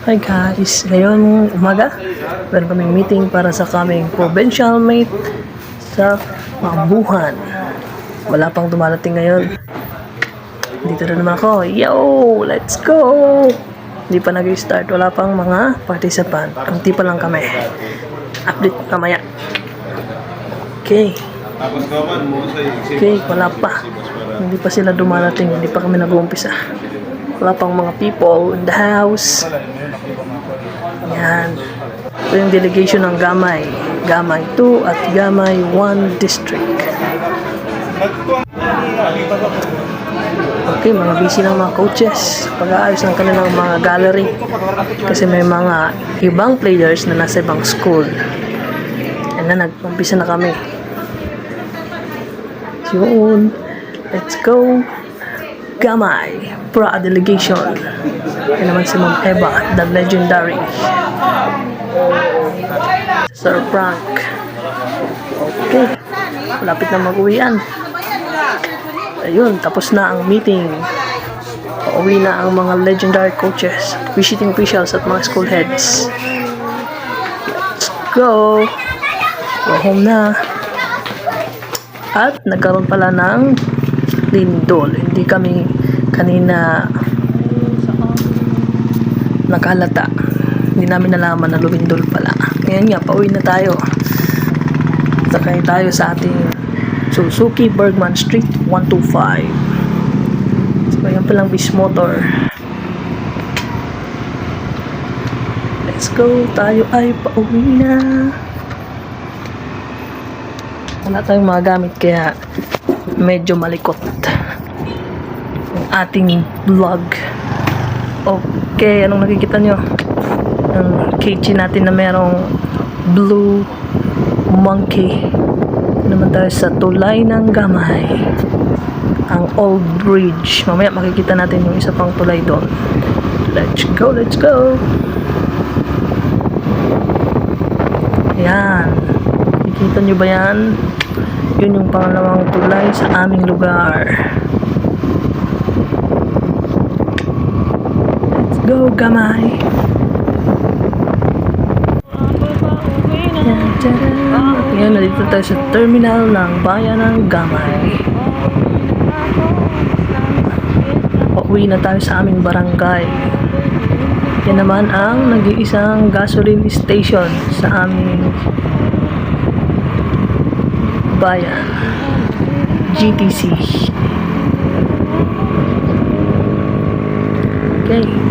Hi guys, ngayon umaga meron kaming meeting para sa kaming provincial mate sa Mabuhan. Wala pang dumarating ngayon. Dito na naman ako. Yo! Let's go! Hindi pa nag-start. Wala pang mga participant. Kunti pa lang kami. Update mamaya. Okay. Okay, wala pa. Hindi pa sila dumarating. Hindi pa kami nag-uumpisa. Wala pang mga people in the house. Yan. Ito yung delegation ng Gamay. Gamay 2 at Gamay 1 District. Okay, mga busy ng mga coaches. Pag-aayos ng kanilang mga gallery. Kasi may mga ibang players na nasa ibang school. And na nag-umpisa na kami. Yun. Let's go. Gamay Pra Delegation. Yan naman si Ma'am Eva, the legendary Sir Frank. Okay, malapit na mag-uwian. Ayun, tapos na ang meeting. Pauwi na ang mga legendary coaches, visiting officials at mga school heads. Let's go. Go home na. At nagkaroon pala ng lindol. Hindi kami kanina nakahalata. Hindi namin nalaman na lumindol pala. Ngayon nga, pauwi na tayo. Sakay tayo sa ating Suzuki Bergman Street 125. So, yan palang bis motor. Let's go. Tayo ay pauwi na. Wala tayong mga gamit kaya medyo malikot ang ating vlog. Okay, anong nakikita nyo? Ang KG natin na merong blue monkey. Naman tayo sa tulay ng Gamay, ang old bridge. Mamaya makikita natin yung isa pang tulay doon. Let's go, let's go. Ayan, nakikita nyo ba yan? Yun yung pangalawang tulay sa aming lugar. Let's go, Gamay. Yan, nandito tayo sa terminal ng bayan ng Gamay. Pauwi na tayo sa aming barangay. Yan naman ang nag-iisang gasoline station sa aming bayan, GTC. Okay.